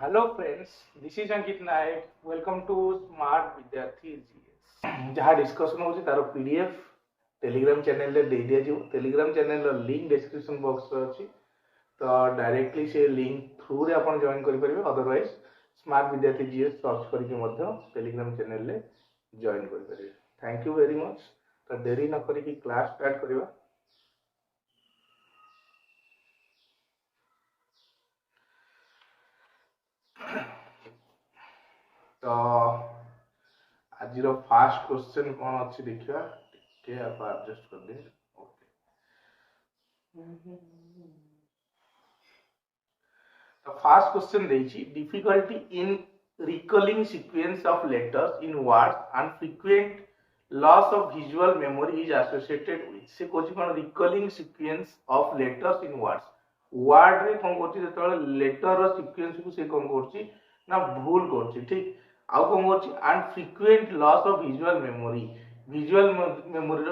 Hello friends, this is Ankit Naik. Welcome to Smart Vidyarthi GS. जहाँ discussion होची तार PDF Telegram channel रे दे दिया जिवो टेलीग्राम चैनल रो लिंक डिस्क्रिप्शन बॉक्स रे अछि तो डायरेक्टली से लिंक थ्रू रे आपण जॉइन करि परिबे अदरवाइज स्मार्ट विद्यार्थी जीएस सर्च करके मध्य टेलीग्राम चैनल रे जॉइन करि परिबे थैंक यू वेरी मच तो देरी न करी कि क्लास स्टार्ट करिवा तो आज फास्ट क्वेश्चन कौन अच्छी देखिए टे आप एडजस्ट कर दे ओके तो फास्ट क्वेश्चन देछि difficulty in recalling sequence of letters in words and frequent loss of visual memory is associated with से कोछि कोन recalling sequence of letters in words word रे कोन कोछि जेतबे लेटर रो सीक्वेंस को से कोन करछि ना भूल करछि ठीक आउ कोन करछि and frequent loss of visual memory रो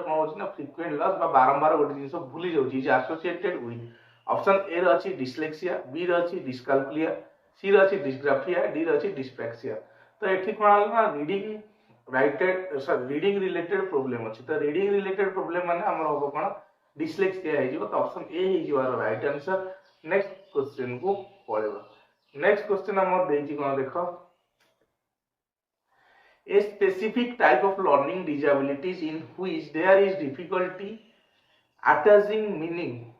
कोन होछि ना फ्रीक्वेंट लॉस बा बारंबार गोटे जिंस भूली जाउछि is associated with option A रो अछि डिस्लेक्सिया बी रो अछि डिस्काल्कुलिया सी रो अछि डिस्ग्राफिया डी रो अछि डिस्प्रैक्सिया तो एठी कोन आल ना रीडिंग रिलेटेड प्रॉब्लम अछि तो रीडिंग रिलेटेड प्रॉब्लम माने हमर होबो कोन डिस्लेक्सिया हे जिवो तो ऑप्शन ए हे जिवार राइट आंसर नेक्स्ट क्वेश्चन को पढेबा नेक्स्ट क्वेश्चन हमर देछि कोन देखो a specific type of learning disabilities in which there is difficulty attaching meaning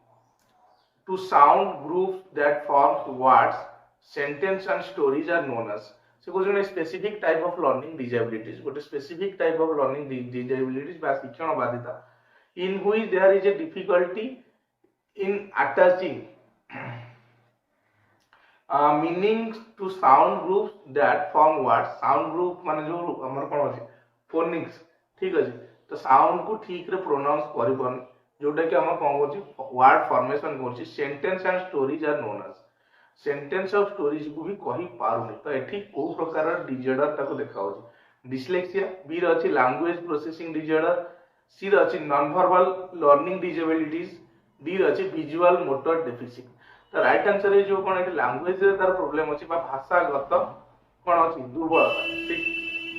to sound groups that form words, sentence and stories are known as. So, a specific type of learning disabilities. What a specific type of learning disabilities by शिक्षण बाधिता in which there is a difficulty in attaching meanings to sound groups that form words. Sound group माने जो हमर कोन अछि phoenix ठीक अछि तो sound को ठीक रे प्रोनाउंस करि पन जोटा कि हमर कोन अछि वर्ड फॉर्मेशन करछि sentence and stories are known as sentence of stories को भी कहि पारुनी तो एठी को प्रकार डिसऑर्डर ताको देखाउछि डिस्लेक्सिया बी रे अछि लैंग्वेज प्रोसेसिंग डिसऑर्डर सी रे अछि non verbal learning disabilities D रे अछि विजुअल मोटर डेफिसिट तो राइट आंसर है जो कोन है लैंग्वेज रे तार प्रॉब्लम अछि बा भाषागत कोन अछि दुर्बलता ठीक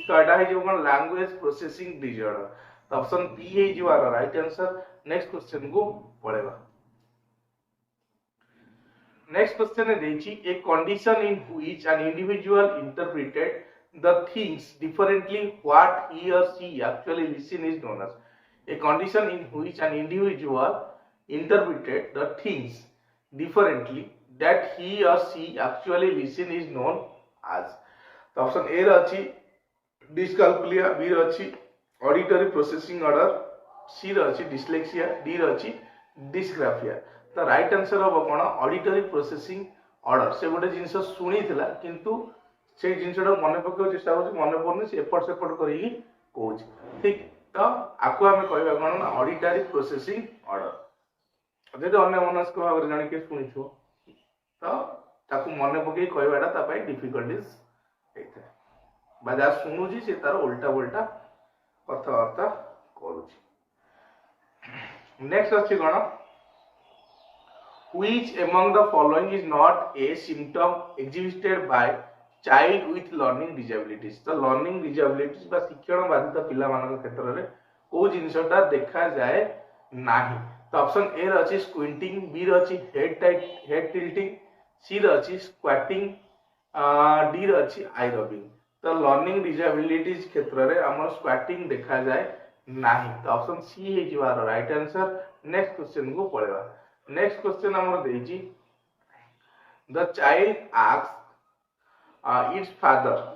तो एटा है जो कोन लैंग्वेज प्रोसेसिंग डिसऑर्डर तो ऑप्शन बी है जो राइट आंसर नेक्स्ट क्वेश्चन को पढ़ेगा नेक्स्ट क्वेश्चन है देछि a condition in which an individual interpreted the things differently what he or she actually listen is known as a condition in which an individual interpreted the things differently that he or she actually listen is known as तो option A रे अछि डिस्काल्कुलिया B रे अछि auditory processing order सी रे अछि dyslexia D रे अछि dysgraphia तो राइट आंसर हो कोन ऑडिटरी प्रोसेसिंग ऑर्डर से गोटे जिंस सुनी थिला किंतु से जिनसटा मन पके चेष्टा कर मन पड़नी से एपट सेपट करी कौच ठीक तो आपको आम कह कौन ना ऑडिटरी प्रोसेसिंग ऑर्डर जब अन्य मनस्क भाव जन किए शुणी तो मन पकई कहवाटा डिफिकल्टीज होता है जहाँ शुणुची से तार उल्टा पुल्टा कथबार्ता करुच्ची नेक्स्ट अच्छी कौन which among the following is not a symptom exhibited by child with learning disabilities तो learning disabilities बा शिक्षण बाधित पिला मानक क्षेत्र रे को जिंसटा देखा जाए नाही तो ऑप्शन ए रे अछि स्क्विंटिंग बी रे अछि हेड टिल्टिंग सी रे अछि स्क्वाटिंग डी रे अछि आई रबिंग तो लर्निंग डिसेबिलिटीज क्षेत्र रे हमर स्क्वाटिंग देखा जाए नाही तो ऑप्शन सी हे जिवार राइट आंसर नेक्स्ट क्वेश्चन को पढेबा नेक्स्ट क्वेश्चन हमर देछि the child asks its father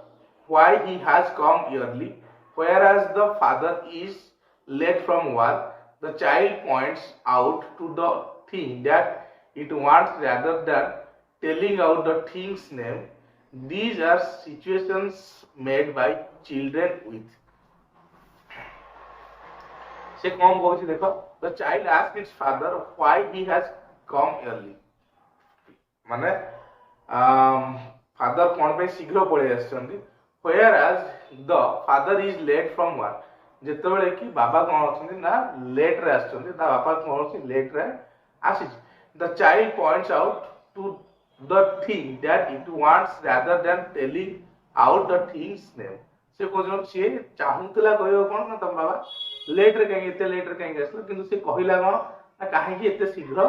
why he has come early whereas the father is late from work the child points out to the thing that it wants rather than telling out the thing's name these are situations made by children with से कौन कहछि देखो the child asks its father why he has come early माने father कौन पे शीघ्र पळे आछंती whereas the father is late from work जेतेबेले कि बाबा कौन अछंती ना लेट रे आछंती ता बाबा कौन अछि literacy the child points out to the thing that it wants rather than telling out the thing's name. से कहउछन से चाहुतला कहयो कोन ना तम बाबा लेट रे कहीं एते लेट रे कहीं आसलो किंतु से कहिला कोन ना काहे कि एते शीघ्र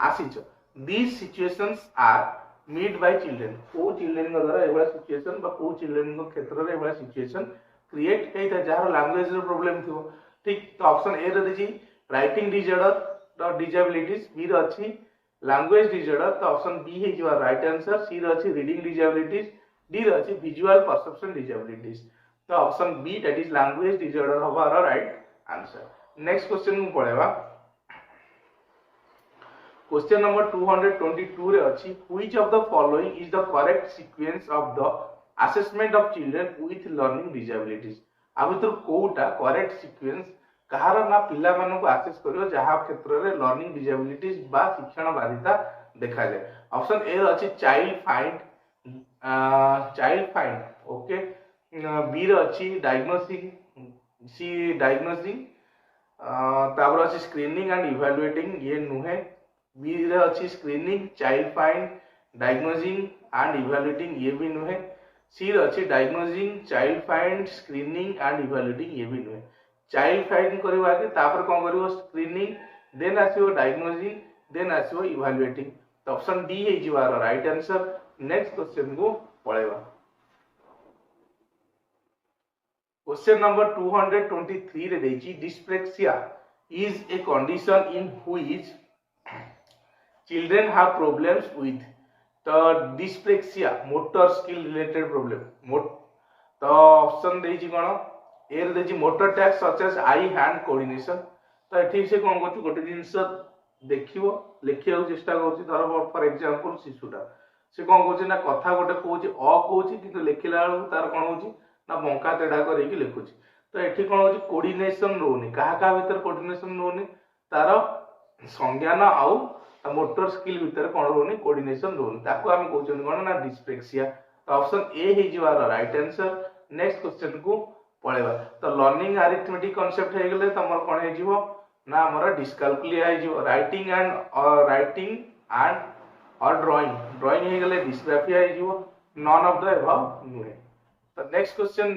आसीछ. These situations are meet by children. को चिल्ड्रन को द्वारा एबा सिचुएशन बा को चिल्ड्रन को क्षेत्र रे एबा सिचुएशन क्रिएट हेता जहार लैंग्वेज रे प्रॉब्लम थियो. ठीक तो ऑप्शन ए रे देजी writing disorder the disabilities, B रे अछि लैंग्वेज डिसऑर्डर, तो ऑप्शन बी है जो राइट आंसर. सी रे अछि रीडिंग डिसेबिलिटीज, डी रे अछि विजुअल परसेप्शन डिसेबिलिटीज. तो option B that is language disorder हमारा राइट आंसर. नेक्स्ट क्वेश्चन को पढेबा. क्वेश्चन नंबर 222 रे अछि which of the following is the correct sequence of the assessment of children with learning disabilities. आ भीतर कोउटा correct sequence कहार ना पिला मानन को आसेस करियो जहा क्षेत्र रे लर्निंग डिसेबिलिटीज बा शिक्षण बाधिता देखा जाय. ऑप्शन ए अछि चाइल्ड फाइंड ओके, बी रे अछि डायग्नोसिंग, सी डायग्नोसिंग, तापर अछि स्क्रीनिंग एंड इवैल्यूएटिंग, ये नुहे. बी रे अछि screening, child find, diagnosing and evaluating, ये भी नुहे. सी रे अछि diagnosing, child find, screening and evaluating, ये भी नुहे. चाइल्ड फाइंड करबा के तापर कोन करिवो स्क्रीनिंग, देन आसीबो डायग्नोसिंग, देन आसीबो इवैल्यूएटिंग. तो ऑप्शन डी है जिवार राइट आंसर. नेक्स्ट क्वेश्चन को पढेबा. क्वेश्चन नंबर 223 रे देछि dyspraxia is a condition in which children have problems with. तो dyspraxia motor skill related problem. तो ऑप्शन देछि कोन ए रे देछि motor tasks such as eye hand coordination. तो एठी से कोन करछु गोटे जिंस देखिवो लेखिया चेष्टा करछि. धर फॉर एग्जांपल शिशुटा से कोन करछि ना कथा गोटे कहछि अ कहछि किंतु लेखिला बेलू तार कोन होछि ना बंका तेढा करैकी लिखुछि. तो एठी कोन होछि कोऑर्डिनेशन रोनी काहा का भीतर कोऑर्डिनेशन रोनी तार संज्ञान आउ मोटर स्किल भीतर कोन रोनी कोऑर्डिनेशन रोनी ताको हम कहछन कोन ना डिस्प्लेक्सिया. तो ऑप्शन ए हे जिवार राइट आंसर. नेक्स्ट क्वेश्चन को पढेबा. तो लर्निंग अरिथमेटिक कांसेप्ट हे गेले तमर कोन हे जिवो ना हमर डिस्कैलकुलिया हे जिवो. राइटिंग एंड और ड्राइंग हे गेले डिस्ग्राफिया हे जिवो. नॉन ऑफ द अबव नुहे. तो नेक्स्ट क्वेश्चन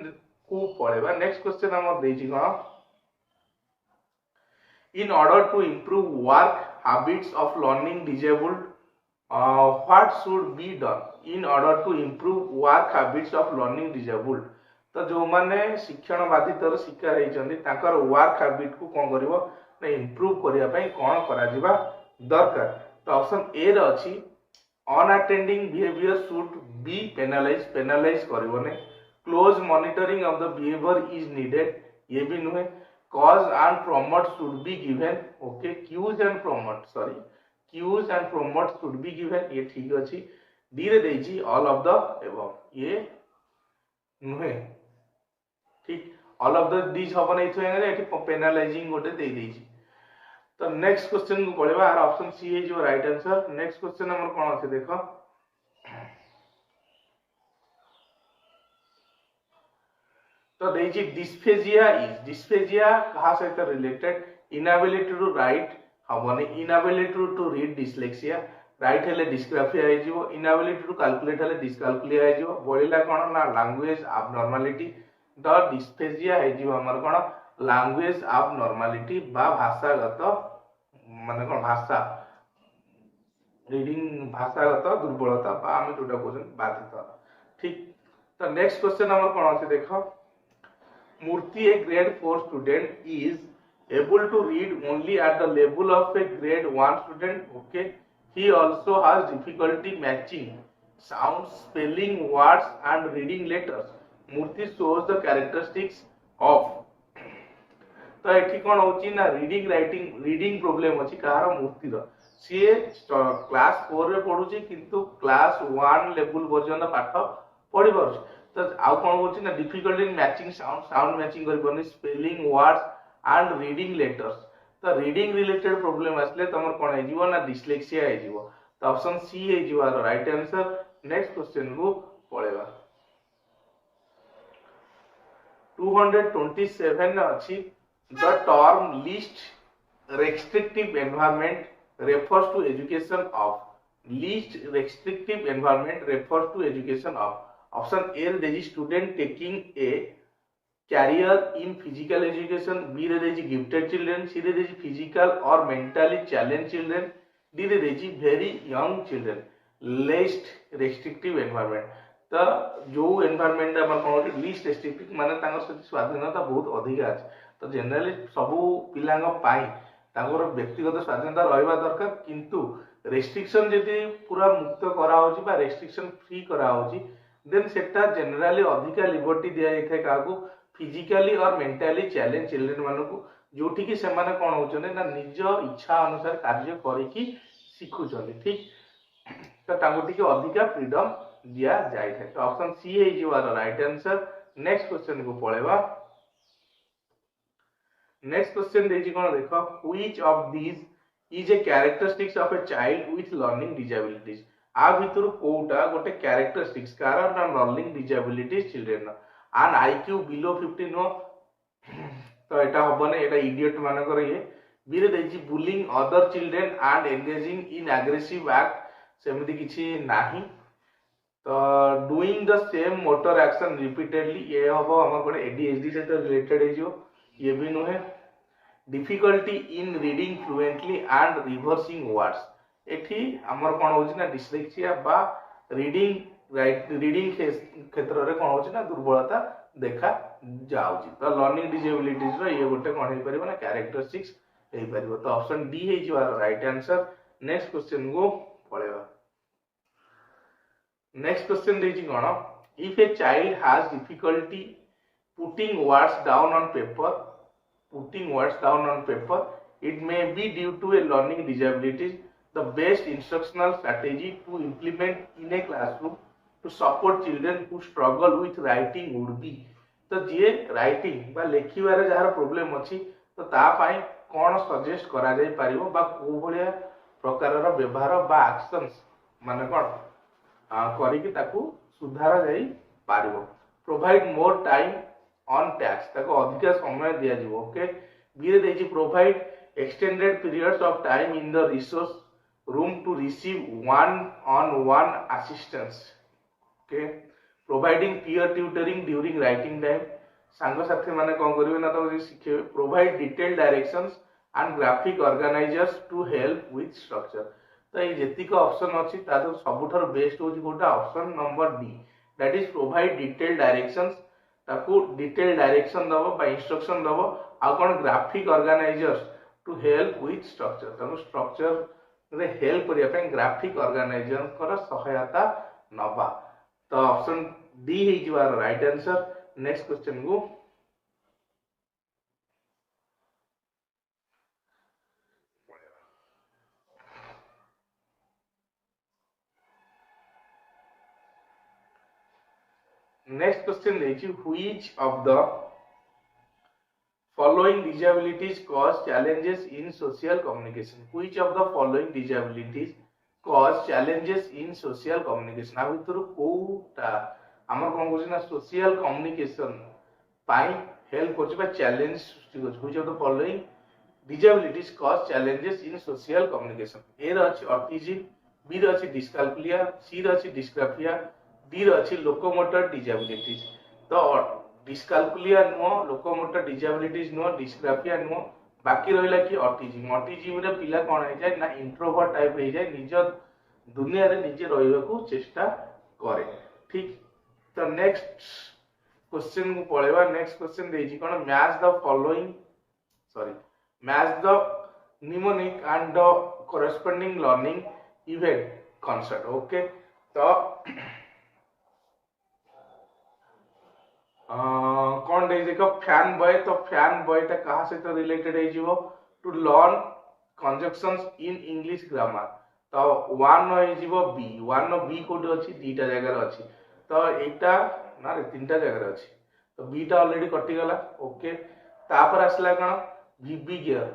को पढेबा. नेक्स्ट क्वेश्चन हमर देछि कोन in order to improve work habits of learning disabled, what should be done in order to improve work habits of learning disabled. तो जो माने शिक्षण बाधितर शिकार होइचंदी ताकर वर्क हैबिट को कोन करबो ना इंप्रूव करिया पई कोन करा जिबा दरकार. तो ऑप्शन ए रे अछि अनअटेंडिंग बिहेवियर शुड बी पेनलाइज करबो ने. Close monitoring of the behaviour is needed, ये भी नुहे. cause and promote should be given. okay, cues and promote should be given, ये ठीक अछि. डी रे देछि all of the above, ये नुहे. ठीक all of the these हबन एथु एठी पेनलाइजिंग गोटे दे देछि. तो नेक्स्ट क्वेश्चन को पढेबा. आर ऑप्शन सी है जो राइट आंसर. नेक्स्ट क्वेश्चन हमर कोन अछि देखो. तो देछि डिस्फेजिया कहा सहित रिलेटेड. इनएबिलिटी टू राइट हबने, inability to read dyslexia, write हेले डिस्ग्राफिया हे जिवो, इनएबिलिटी टू कैलकुलेट हेले डिस्कैलकुलिया हे जिवो. बोलिला कोन ना लैंग्वेज एबनॉर्मलिटी. द डिस्फेजिया हे जिवो हमर कोन लैंग्वेज एबनॉर्मलिटी बा भाषागत माने कोन भाषा रीडिंग भाषागत दुर्बलता बा हम जोटा क्वेश्चन बाधित. ठीक. तो नेक्स्ट क्वेश्चन हमर कोन अछि देखो. Murthy, a grade 4 student, is able to read only at the level of a grade 1 student. Okay, he also has difficulty matching sounds, spelling words and reading letters. Murthy shows the characteristics of. तो एठी कोन होची ना reading problem अछि कहार मूर्ति रो. सी class 4 रे पढुची किंतु class 1 level पर्यंत पाठ पढि परछ. तो आउ कोन होची ना difficulty in matching sound matching करि परनी, spelling words and reading letters. तो रीडिंग रिलेटेड प्रॉब्लम आसले तमर कोन हे जिवो ना डिस्लेक्सिया हे जिवो. तो ऑप्शन सी हे जिवो राइट आंसर. नेक्स्ट क्वेश्चन को पढेबा. 227 अछि the term least restrictive environment refers to education of. least restrictive environment refers to education of option A रे देजी student taking a career in physical education, B रे देजी gifted children, C रे देजी physical or mentally challenged children, D रे देजी very young children. least restrictive environment तो जो environment हम कौन least restrictive माने स्वाधीनता बहुत अधिक अच्छे तो जेनराली सबू पिलांग पाई व्यक्तिगत स्वाधीनता रहा दरकार किंतु रेस्ट्रिक्शन जदि पूरा मुक्त कराऊँच रेस्ट्रिक्शन फ्री कराऊँच देन सेटा जेनराली अधिका लिबर्टी दि जाए क्या फिजिकली और मेंटाली चैलेंज चिल्ड्रेन मानक जोटि कि से कौन होने ना निज इच्छा अनुसार कार्य करी शिखुं ठीक तो अधिका फ्रीडम दि जाए तो ऑप्शन सी है राइट आंसर। नेक्स्ट क्वेश्चन को पळेबा नेक्स्ट क्वेश्चन देछि कोन देखो which of these is a characteristics of a child with learning disabilities आ भितर कोटा गोटे कैरेक्टरिस्टिक्स कारण लर्निंग डिसेबिलिटीज चिल्ड्रेन आन आईक्यू बिलो 50 नो तो एटा होबने एटा इडियट मानकर ये बिरे देछि bullying other children and engaging in aggressive act सेमति किछि नाही तो doing the same motor action repeatedly ये हम हम गोटे एडीएचडी से रिलेटेड है ये भी नुहे difficulty in reading fluently and reversing words एठी हमर कोन होछि ना डिस्लेक्सिया बा रीडिंग क्षेत्र रे कोन होछि ना दुर्बलता देखा जाउछि तो लर्निंग डिसेबिलिटीज रो ये गोटे कोन हे परिबो ना कैरेक्टरिस्टिक्स हे परिबो तो ऑप्शन डी हे जिवार राइट आंसर। नेक्स्ट क्वेश्चन को पळेबा नेक्स्ट क्वेश्चन देछि कोन if a child has difficulty putting words down on paper it may be due to a learning disability the best instructional strategy to implement in a classroom to support children who struggle with writing would be तो जे writing बा लेखिबारे जहार problem अछि तो ता पई कोन suggest करा जाय परिबो बा को भलिया प्रकारर व्यवहार बा एक्शंस माने कोन करी कि ताकू सुधारा जाय परिबो provide more time on tasks ताको अधिक समय दिया जिवो ओके बी देछि provide extended periods of time in the resource room to receive one on one assistance okay providing peer tutoring during writing time सांग साथी माने कोन करिवे ना तो शिखे provide detail directions and graphic organisers to help with structure तो ये जेतिक ऑप्शन अछि तादो सबुठर बेस्ट होछि गोटा option number D that is provide detail directions ताकू डिटेल डायरेक्शन दबो बा इंस्ट्रक्शन दबो आ कोन graphic organisers to help with structure ताकू स्ट्रक्चर रे हेल्प करिया पे ग्राफिक ऑर्गेनाइजर कर सहायता नबा तो ऑप्शन डी हे जिवार राइट आंसर। नेक्स्ट क्वेश्चन को नेक्स्ट क्वेश्चन देखिए which of the following disabilities cause challenges in social communication which of the following disabilities cause challenges in social communication आ भितर कोटा हमर कोन कहै ना social communication पाई हेल्प करछ बा चैलेंज सृष्टि करछ which of the following disabilities cause challenges in social communication ए र अछि autism B र अछि डिस्काल्कुलिया सी र अछि डिस्ग्राफिया डी र अछि लोकोमोटर डिसेबिलिटीज तो dyscalculia no locomotor disabilities no dysgraphia no बाकी रहिला कि ऑटिज्म रे पिला कोन है जाय ना इंट्रोवर्ट टाइप रह जाय निज दुनिया रे निजे रहिबा को चेष्टा करे ठीक तो नेक्स्ट क्वेश्चन को पळेबा नेक्स्ट क्वेश्चन देछि कोन match the following match the mnemonic and the corresponding learning event concept okay तो कौन देखो फैन बॉय तो फैन बॉय टा कहा से तो रिलेटेड है जीवो to learn conjunctions in English grammar तो वन है जीवो B one no B code अछि दीटा जगह रे अछि तो एटा ना रे तीनटा जगह रे अछि तो बी टा ऑलरेडी कटि गला ओके तापर आसला कोन वीबी गियर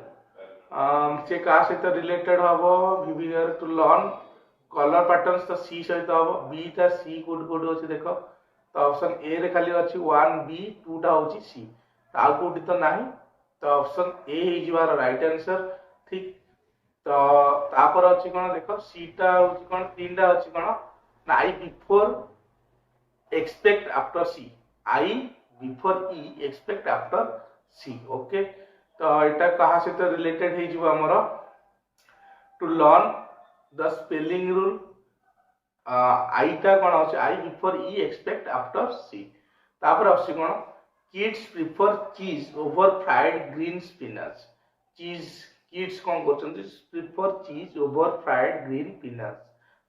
से कहा से तो रिलेटेड हबो VIBGYOR to learn colour patterns तो सी सहित हबो बी टा सी कोड अछि देखो तो ऑप्शन ए रे खाली अछि 1b 2 टा होछि सी ताउ कोठी तो नाही तो ऑप्शन ए हे जिवार राइट आंसर ठीक तो तापर अछि कोन देखो सीटा होछि कोन तीनटा अछि कोन ना I before expect after C I before E expect after C okay तो एटा कहा सहित रिलेटेड हे जिवो हमर to learn the spelling rule आईटा कोन अछि I before E expect after C तापर अछि कोन kids prefer cheese over fried green spinach cheese kids कोन करछन्ती prefer cheese over fried green spinach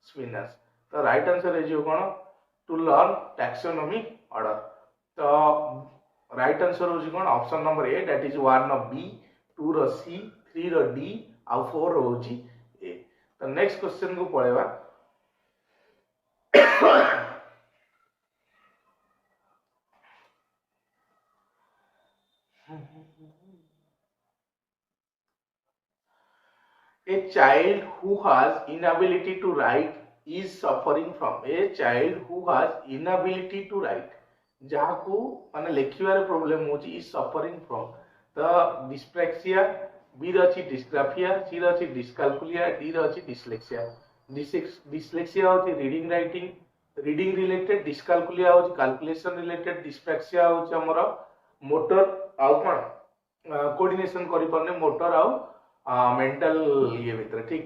spinach तो राइट आंसर हे जिवो कोन टू लर्न टैक्सोनॉमी ऑर्डर तो राइट आंसर होजी कोन option number A that is 1 of B 2 रो सी 3 रो डी आ 4 होजी ए तो नेक्स्ट क्वेश्चन को पळेबा a child who has inability to write is suffering from a child who has inability to write जहाँ को माने लेखिबार प्रॉब्लम होची is suffering from the dyslexia B रची डिस्ग्राफिया सी रची डिस्काल्कुलिया डी रची डिस्लेक्सिया डिस्लेक्सिया होची रीडिंग रिलेटेड डिस्काल्कुलिया होची कैलकुलेशन रिलेटेड डिस्प्लेक्सिया होची हमर मोटर आउ कोन कोऑर्डिनेशन करि परने मोटर आउ मेंटल ये भीतर ठीक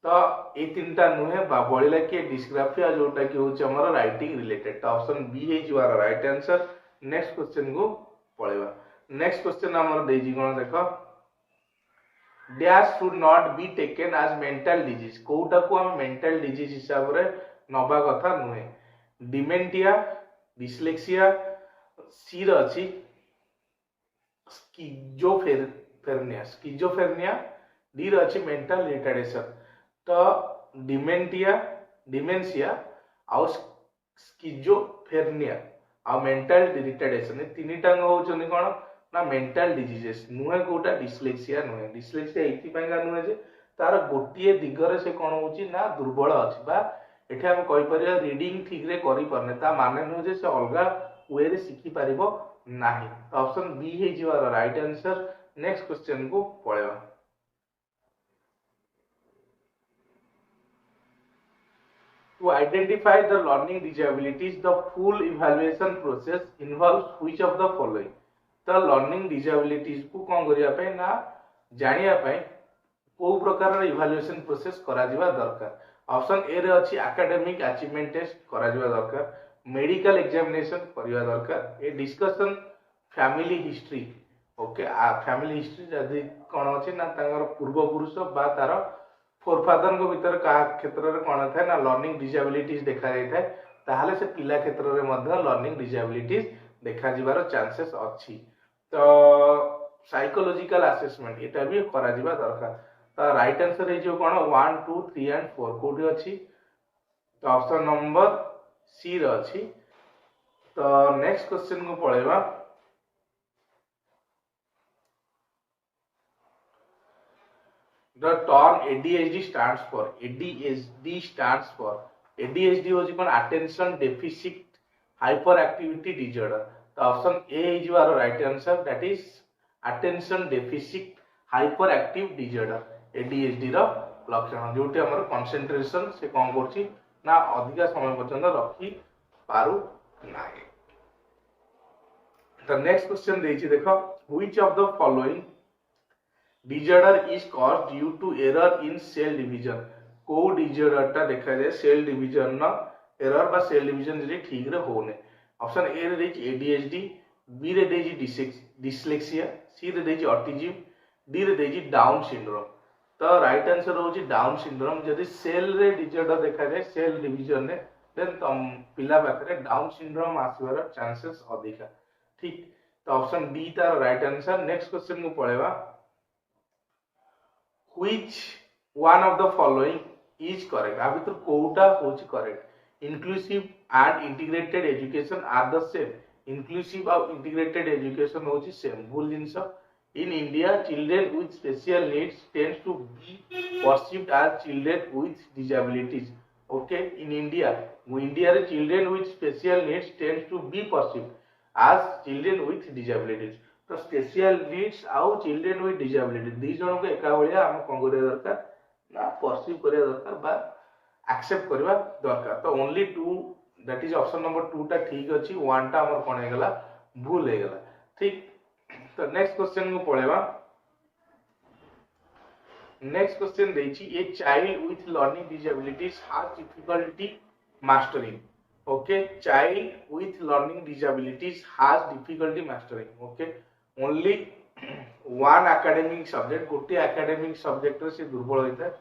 तो ये तीनटा नुहे बढ़ला कि डिस्ग्राफिया जोटा कि होची हमर राइटिंग रिलेटेड तो ऑप्शन बी हे जुआर राइट आंसर नेक्स्ट क्वेश्चन को पळेबा नेक्स्ट क्वेश्चन हमर देजी कोन देखो dash should not be taken as mental disease कोटा को हम मेंटल डिजीज हिसाब रे नबा कथा नुहे डिमेंटिया डिस्लेक्सिया सी र अछि स्किजोफेरेनिया डी र अछि मेंटल रिटार्डेशन तो डिमेंशिया आउ स्किजोफेरेनिया आ मेंटल रिटार्डेशन ए तीनटा होचनी कोन ना मेंटल डिजीजेस नुहे कोटा डिस्लेक्सिया नुहे डिस्लेक्सिया एथि पाइगा नुहे जे तार गोटिए दिगरे से कोन होची ना दुर्बल अछि बा एठी हम कहि परिया रीडिंग ठीक रे करि परने ता माने नु जे से अलगा वे रे सिखि परिबो नाही ऑप्शन बी हे जिवार राइट आंसर नेक्स्ट क्वेश्चन को पळेबा To identify the learning disabilities, the full evaluation process involves which of the following? The learning disabilities को कौन करिया पे ना जानिया पे को प्रकार इवैल्यूएशन प्रोसेस करा जिबा दरकार ऑप्शन ए रे अछि एकेडमिक अचीवमेंट टेस्ट करा जिबा दरकार मेडिकल एग्जामिनेशन करिया दरकार a discussion family history okay family history जदी कोन अछि ना तांगर पूर्व पुरुष बा तार फोरफादर को भीतर का क्षेत्र रे कोन थाए ना लर्निंग डिसेबिलिटीज देखा जाय थाए ताहाले से पिला क्षेत्र रे मध्य लर्निंग डिसेबिलिटीज देखा जिबार चांसेस अछि तो साइकोलॉजिकल असेसमेंट एटा भी करा जिबा दरकार तो राइट आंसर हे जो कोन 1 2 3 एंड 4 कोडी अछि तो ऑप्शन नंबर सी रे अछि तो नेक्स्ट क्वेश्चन को पळेबा The term ADHD stands for ADHD was called attention deficit hyperactivity disorder. The option A is your right answer, that is attention deficit hyperactive disorder. ADHD रो लक्षण जोटी हमर concentration से कम करछि ना अधिक समय पर्यंत रखी पारु नाही. The next question देछि देखो which of the following disorder is caused due to error in cell division को disorder टा देखा जाए cell division ना error बा cell division जे ठीक रे होने ऑप्शन ए रे देछि ADHD बी रे देछि dyslexia सी रे देछि autism डी रे देछि डाउन सिंड्रोम तो राइट आंसर होछि डाउन सिंड्रोम जदि सेल रे डिसऑर्डर देखा जाए सेल डिवीजन रे देन तम पिला पाखरे डाउन सिंड्रोम आसीबार चांसेस अधिका ठीक तो ऑप्शन डी तार राइट आंसर. नेक्स्ट क्वेश्चन को पळेबा which one of the following is correct आ भीतर कोटा होछि correct inclusive and integrated education are the same inclusive और integrated education होछि सेम भूल जिंस in India children with special needs tends to be perceived as children with disabilities okay in India रे children with special needs tends to be perceived as children with disabilities तो special needs आउ children with disability दी जन को एका भलिया हम कोन करे दरकार ना परसीव करिया दरकार बा एक्सेप्ट करबा दरकार। तो only 2 that is option number 2 टा ठीक अछि, 1 टा हमर कोन हे गेला भूल हे गेला। ठीक, तो नेक्स्ट क्वेश्चन को पळेबा। नेक्स्ट क्वेश्चन देछि a child with learning disabilities has difficulty mastering. Okay, child with learning disabilities has difficulty mastering. Okay, only one academic subject, गोटे एकेडमिक सब्जेक्ट रे से दुर्बल होता है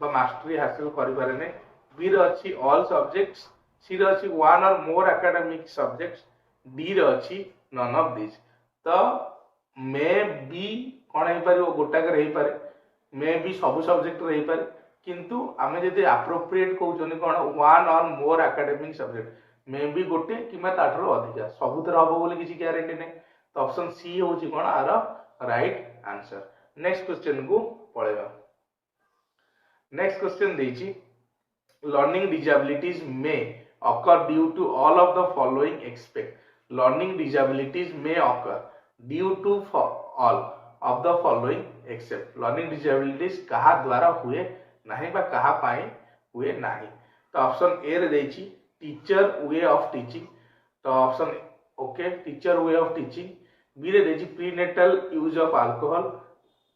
बा मास्टरी हासिल करि पारे नै। बी रे अछि ऑल सब्जेक्ट्स, सी रे अछि वन और मोर एकेडमिक सब्जेक्ट्स, डी रे अछि नन ऑफ दिस। तो मे बी कोन हे पारिबो गोटा के रही पारे, मे बी सब सब्जेक्ट रही पारे, किंतु आमे जदि एप्रोप्रिएट कहउछन कोन वन और मोर एकेडमिक सब्जेक्ट, मे बी गोटे किमा ताठरो अधिका सबुतर हबो बोली किछि ग्यारंटी नै। तो ऑप्शन सी होछि कोन आरो राइट आंसर। नेक्स्ट क्वेश्चन को पळेबा। नेक्स्ट क्वेश्चन देछि learning disabilities may occur due to all of the following expect। learning disabilities may occur due to all of the following except। learning disabilities कहा द्वारा हुए नहीं बा कहा पाए हुए नहीं। तो ऑप्शन ए रे देछि टीचर वे ऑफ टीचिंग। तो option okay teacher way of teaching. B रे देछि prenatal use of alcohol,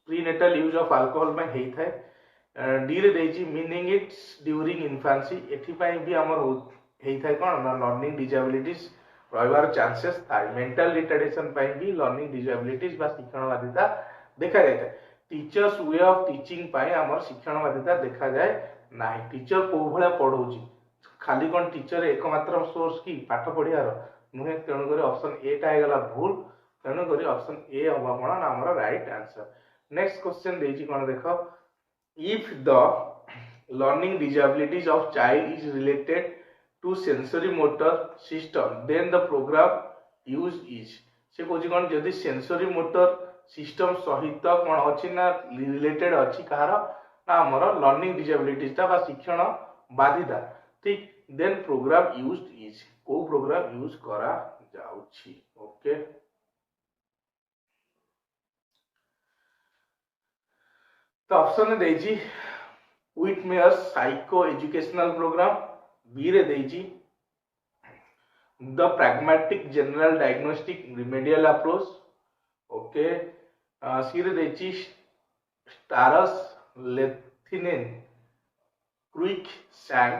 prenatal use of alcohol में हेई थाए। डी रे देछि मीनिंग इट्स ड्यूरिंग इन्फांसी, एथि पई भी हमर हेई थाए कोन ना लर्निंग डिसेबिलिटीज रहबार चांसेस थाए। मेंटल रिटार्डेशन पई भी लर्निंग डिसेबिलिटीज बा शिक्षण बाधिता देखा जाय थाए। टीचर्स वे ऑफ टीचिंग पई हमर शिक्षण बाधिता देखा जाय नाही। टीचर को भले पढौची, खाली कोन टीचर एकमात्र सोर्स की पाठ पढियार नुहे, तेणु करी ऑप्शन ए टा हेगला भूल, तेणु करी ऑप्शन ए हबा कोन ना हमर राइट आंसर। नेक्स्ट क्वेश्चन देछि कोन देखो, if the learning disabilities of child is related to sensory motor system then the program use is। से कोछि कोन जदि सेंसरी मोटर सिस्टम सहित कोन अछि ना रिलेटेड अछि कहार ना हमर लर्निंग डिसेबिलिटीज ता बा शिक्षण बाधिता। ठीक, देन प्रोग्राम यूज्ड इज, को प्रोग्राम यूज करा जाउछि। ओके, तो ऑप्शन देछि Whitmer's psycho educational program, B रे देछि the pragmatic general diagnostic remedial approach। Okay, C रे देछि Strauss Lehtinen quick sank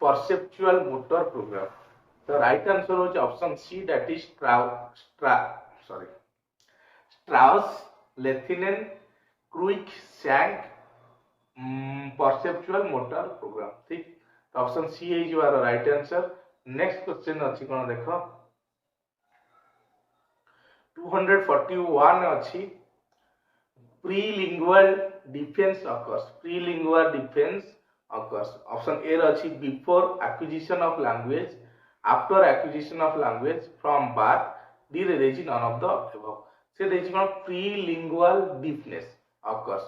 perceptual motor programme. तो राइट आंसर होछि option C that is Strauss Lehtinen quick sank perceptual motor programme. ठीक, तो option सी है जो राइट आंसर। नेक्स्ट क्वेश्चन अछि कोन देखो, 241 अछि prelingual deafness occurs. Prelingual deafness occurs option A अछि before acquisition of language, after acquisition of language, from birth, D रे देछि नन ऑफ द अबव। से देछि कोन prelingual deafness occurs.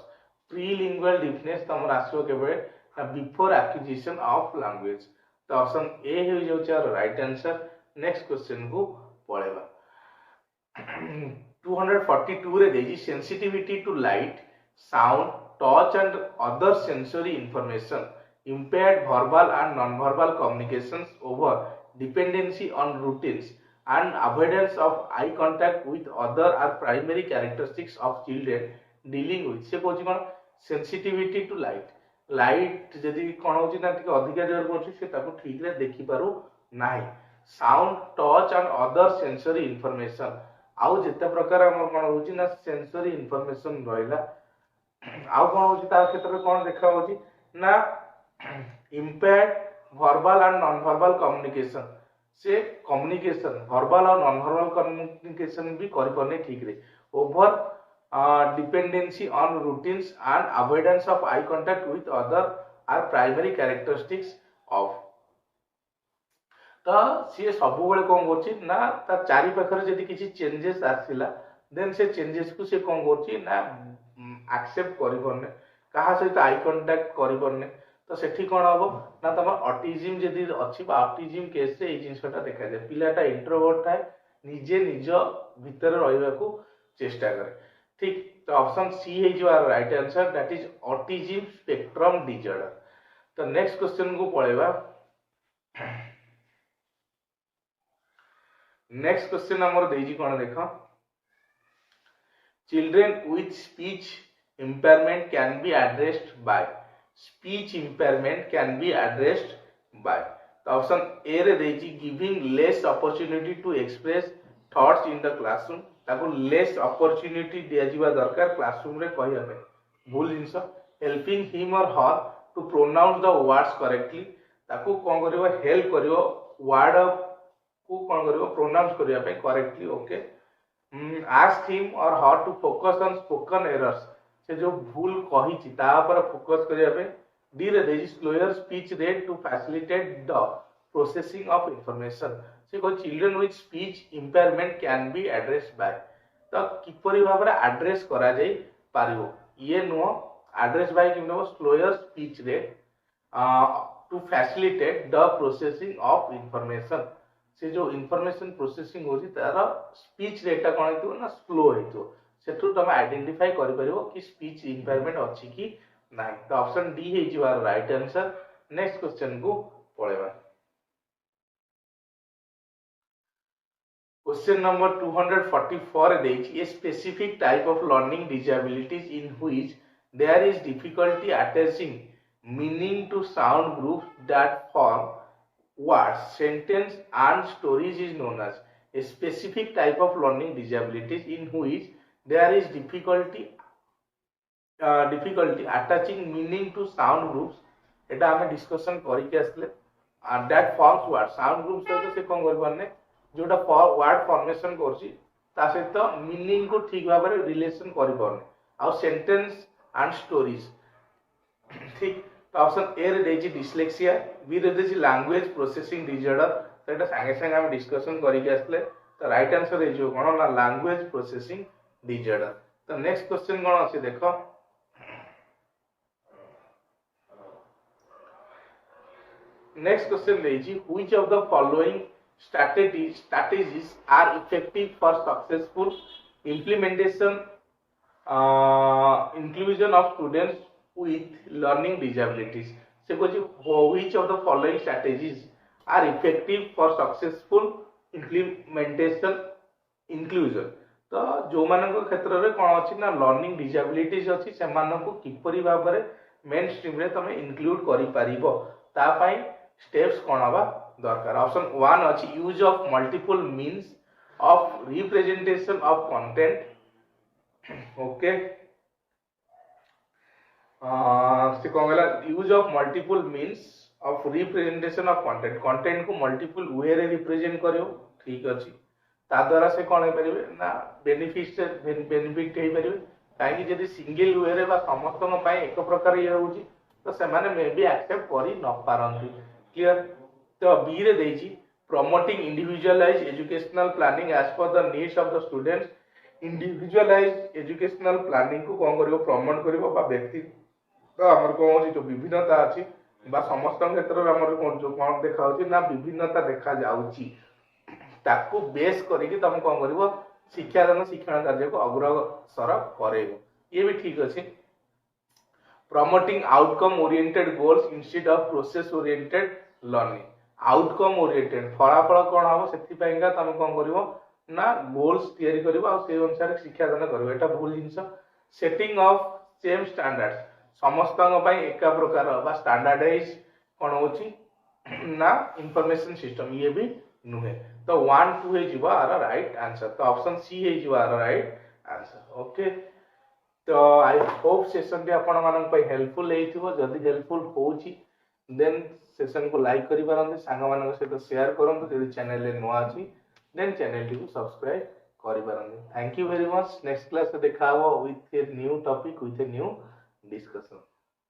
Prelingual deafness तमर आसो केबे बिफोर एक्विजिशन ऑफ लैंग्वेज। तो ऑप्शन ए हो जाउछ राइट आंसर। नेक्स्ट क्वेश्चन को पळेबा। 242 रे देछि sensitivity to light, sound, touch and other sensory information impaired verbal and non-verbal communications over dependency on routines and avoidance of eye contact with other are primary characteristics of children dealing with। से कोछि कोन sensitivity to light, light जदि कोन होछि ना ठीक अधिका जोर पड़छि से ताको ठीक रे देखि पारु नाही। Sound, touch and other sensory information, आउ जेते प्रकार हम कोन होछि ना सेंसरी इंफॉर्मेशन रहला, आउ कोन होछि तार क्षेत्र में कोन देखा होछि ना impaired verbal and non-verbal communication। से कम्युनिकेशन verbal और non-verbal communication भी करि परने ठीक रे। Over dependency on routines and avoidance of eye contact with other are primary characteristics of। तो सी सब बेले कौन करछि ना ता चारि पाखरे जदि किछि चेंजेस आसिला देन से चेंजेस को से कौन करछि ना एक्सेप्ट करि परने, कहा सहित आई कांटेक्ट करि परने। तो सेठी कोन हबो ना तमर ऑटिज्म जदि अछि बा ऑटिज्म केस रे ए जिंसटा देखा जाय, पिलाटा इंट्रोवर्ट थाए, निजे निज भीतर रहइबा को चेष्टा करे। ठीक, तो ऑप्शन सी है जो right answer, that is autism spectrum disorder. तो नेक्स्ट क्वेश्चन को पळेबा। नेक्स्ट क्वेश्चन हमर देजी कोन देखो, children with speech impairment can be addressed by, speech impairment can be addressed by, तो ऑप्शन ए रे देजी giving less opportunity to express thoughts in the classroom, ताको लेस अपॉर्चुनिटी दिया जीवा दरकार क्लासरूम रे कहिया पे, भूल जिंस। Helping him or her to pronounce the words correctly, ताको कोन करिवो हेल्प करिवो वर्ड को कोन करिवो प्रोनाउंस करिया पे correctly. Okay, ask him or her to focus on spoken errors, से जो भूल कही छि ता पर फोकस करिया पे। डी रे देजी slower speech rate to facilitate the processing of information, से को children with speech impairment can be addressed by, तो किपरि भाबरे एड्रेस करा जाई पारिबो, ये नो एड्रेस बाय किनो slower speech rate to facilitate the processing of information, से जो इनफॉरमेशन प्रोसेसिंग होची तार स्पीच रेट कोन हेतु ना स्लो हेतु, सेठु तुम आइडेंटिफाई करि परिबो कि स्पीच इंपेयरमेंट अछि कि नाही। तो ऑप्शन डी हे जिवार राइट आंसर। नेक्स्ट क्वेश्चन को पळेबा। क्वेश्चन नंबर 244 देछि, a specific type of learning disabilities in which there is difficulty attaching meaning to sound groups that form words, sentence and stories is known as a specific type of learning disabilities in which there is difficulty attaching meaning to sound groups, एटा हमें discussion करी के आसले, and that forms word sound groups सहित से कोन कर पारने जोटा word formation करछि ता सहित मीनिंग को ठीक भाबे रिलेशन करि पारने, आ सेंटेंस एंड स्टोरीज। ठीक, तो ऑप्शन ए रे देछि डिस्लेक्सिया, बी रे देछि लैंग्वेज प्रोसेसिंग डिसऑर्डर, तो एटा संगे संगे हम डिस्कशन करी के आसले, तो राइट आंसर हे जो कोन ना लैंग्वेज प्रोसेसिंग डिसऑर्डर। तो नेक्स्ट क्वेश्चन कोन अछि देखो, नेक्स्ट क्वेश्चन देछि which of the following strategies are effective for successful implementation inclusion of students with learning disabilities, से कहछि which of the following strategies are effective for successful implementation inclusion, तो जो मानक क्षेत्र रे कोन अछि ना लर्निंग डिसेबिलिटीज अछि से मानक किपरि भाबरे मेन स्ट्रीम रे तमे इंक्लूड करि पारिबो, ता पई स्टेप्स कोन हबा दरकार। ऑप्शन 1 अछि use of multiple means of representation of content. Okay, से कोन गला use of multiple means of representation of content, content को मल्टीपल वे रे रिप्रेजेंट करियो। ठीक अछि, ता द्वारा से कोन हे परिबे ना बेनिफिट हे परिबे, काहे कि यदि सिंगल वे रे बा समस्त पय एक प्रकार ये होउची तो से माने मे बी एक्सेप्ट करि न पारंती। क्लियर, तो बी रे देछि promoting individualise educational planning as per the needs of the students, individualise educational planning को कोन करियो प्रमोट करियो बा व्यक्ति तो हमर को जो विभिन्नता अछि बा समस्त क्षेत्र रे हमर कोन जो कोन देखा होछि ना विभिन्नता देखा जाउछि, ताकू बेस करिके तुम कोन करिवो शिक्षादान शिक्षण कार्य को अग्रसर करेबो, ये भी ठीक अछि। Promoting outcome oriented goals instead of process oriented learning, outcome oriented फलाफल कोन हबो सेति पयंगा तुम कोन करिवो ना गोल्स तयारी करिवो आ से अनुसार शिक्षादान करिवो, एटा भूल जिंस। सेटिंग ऑफ सेम स्टैंडर्ड्स, समस्त एका प्रकार बा स्टैंडर्डाइज कोन होछि ना इंफॉर्मेशन सिस्टम, ये भी नुहे। तो 1 2 हे जिवा आर राइट आंसर, तो ऑप्शन सी हे जिवा आर राइट आंसर। ओके, तो आई होप सेशन पे आपण मानन पे हेल्पफुल हेइथिबो, जदी हेल्पफुल होउछि देन सेशन को लाइक करि पारंते, सांग मानन सहित शेयर करंते, जदी चैनल ले नुआ अछि देन चैनल को सब्सक्राइब करि पारंते। Thank you very much. Next class से देखा हो with a new topic with a new discussion।